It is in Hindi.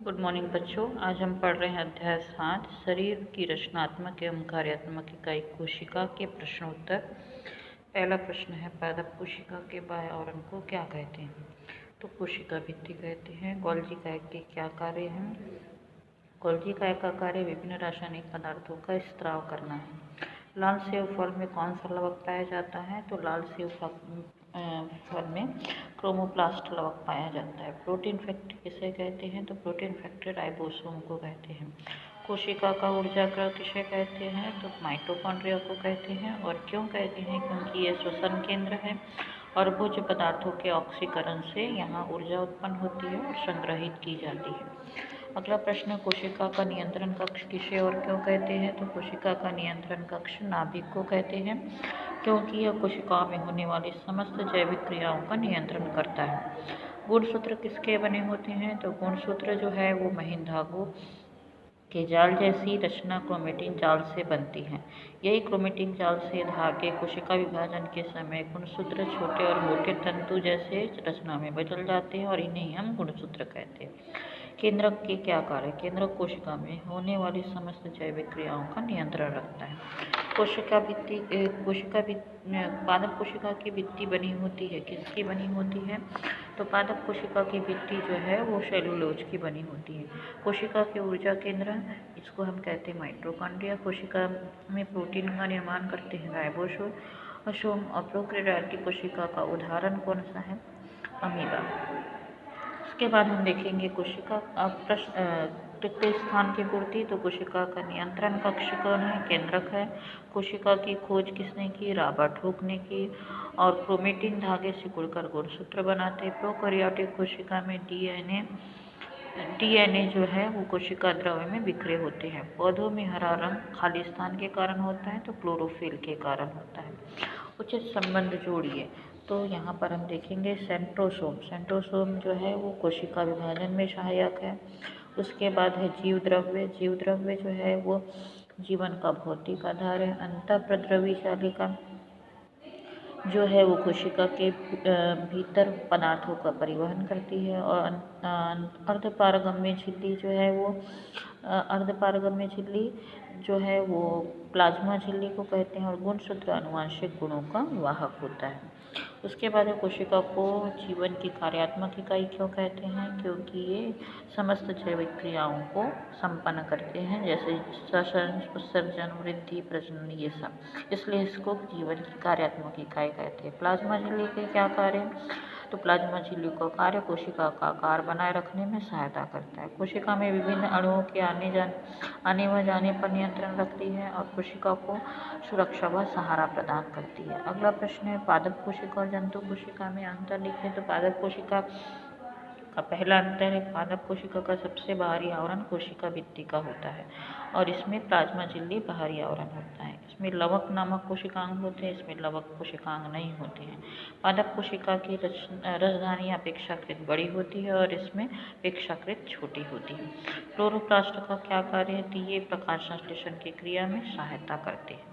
गुड मॉर्निंग बच्चों। आज हम पढ़ रहे हैं अध्याय 7 शरीर की रचनात्मक एवं कार्यात्मक इकाई कोशिका के प्रश्नोत्तर। पहला प्रश्न है, पादप कोशिका के बाह्य आवरण को क्या कहते हैं? तो कोशिका भित्ति कहते हैं। गोल्गी कायक के क्या कार्य हैं? गोल्गी कायक का कार्य विभिन्न रासायनिक पदार्थों का स्त्राव करना है। लाल सेब फल में कौन सा लवक पाया जाता है? तो लाल सेब फल में क्रोमोप्लास्ट लवक पाया जाता है। प्रोटीन फैक्ट्री किसे कहते हैं? तो प्रोटीन फैक्ट्री राइबोसोम को कहते हैं। कोशिका का ऊर्जा गृह किसे कहते हैं? तो माइटोकॉन्ड्रिया को कहते हैं। और क्यों कहते हैं? क्योंकि ये श्वसन केंद्र है और भोज्य पदार्थों के ऑक्सीकरण से यहाँ ऊर्जा उत्पन्न होती है और संग्रहित की जाती है। अगला प्रश्न, कोशिका का नियंत्रण कक्ष किसे और क्यों कहते हैं? तो कोशिका का नियंत्रण कक्ष नाभिक को कहते हैं, क्योंकि यह कोशिकाओं में होने वाली समस्त जैविक क्रियाओं का नियंत्रण करता है। गुणसूत्र किसके बने होते हैं? तो गुणसूत्र जो है वो महीन धागों के जाल जैसी रचना क्रोमेटिन जाल से बनती है। यही क्रोमेटिन जाल से धागे कोशिका विभाजन के समय गुणसूत्र छोटे और मोटे तंतु जैसे रचना में बदल जाते हैं और इन्हें हम गुणसूत्र कहते हैं। केंद्रक के क्या कार्य? केंद्रक कोशिका में होने वाली समस्त जैविक क्रियाओं का नियंत्रण रखता है। पादप कोशिका की भित्ति बनी होती है, किसकी बनी होती है? तो पादप कोशिका की भित्ति जो है वो सेलुलोज की बनी होती है। कोशिका के ऊर्जा केंद्र, इसको हम कहते हैं माइटोकॉन्ड्रिया। कोशिका में प्रोटीन का निर्माण करते हैं राइबोसोम। और प्रोकैरियोटिक कोशिका का उदाहरण कौन सा है? अमीबा। उसके बाद हम देखेंगे कोशिका रिक्त स्थान की पूर्ति। तो कोशिका का नियंत्रण कक्ष कौन है? केंद्रक है। कोशिका की खोज किसने की? रॉबर्ट हुक ने की। और क्रोमेटिन धागे सिकुड़कर गुणसूत्र बनाते। प्रोकैरियोटिक कोशिका में डीएनए जो है वो कोशिका द्रव्य में बिखरे होते हैं। पौधों में हरा रंग खाली स्थान के कारण होता है, तो क्लोरोफिल के कारण होता है। उचित संबंध जोड़िए। तो यहाँ पर हम देखेंगे सेंट्रोसोम जो है वो कोशिका विभाजन में सहायक है। उसके बाद है जीव द्रव्य जो है वो जीवन का भौतिक आधार है। अंतःप्रद्रवी जालिका जो है वो कोशिका के भीतर पदार्थों का परिवहन करती है। और अर्धपारगम्य झिल्ली जो है वो प्लाज्मा झिल्ली को कहते हैं। और गुणसूत्र आनुवंशिक गुणों का वाहक होता है। उसके बाद कोशिका को जीवन की कार्यात्मक इकाई क्यों कहते हैं? क्योंकि ये समस्त जैविक क्रियाओं को संपन्न करते हैं, जैसे श्वसन, उत्सर्जन, वृद्धि, प्रजनन, ये सब। इसलिए इसको जीवन की कार्यात्मक इकाई कहते हैं। प्लाज्मा झिल्ली के क्या कार्य? तो प्लाज्मा झिल्ली का कार्य कोशिका का आकार बनाए रखने में सहायता करता है। कोशिका में विभिन्न अणुओं के आने व जाने पर नियंत्रण रखती है और कोशिका को सुरक्षा व सहारा प्रदान करती है। अगला प्रश्न है, पादप कोशिका और जंतु कोशिका में अंतर लिखें। तो पादप कोशिका का पहला अंतर है, पादप कोशिका का सबसे बाहरी आवरण कोशिका भित्ति का होता है और इसमें प्लाज्मा झिल्ली बाहरी आवरण होता है। इसमें लवक नामक कोशिकांग होते हैं, इसमें लवक कोशिकांग नहीं होते हैं। पादप कोशिका की राजधानी अपेक्षाकृत बड़ी होती है और इसमें अपेक्षाकृत छोटी होती है। क्लोरोप्लास्ट का क्या कार्य है? ये प्रकाश संश्लेषण की क्रिया में सहायता करते हैं।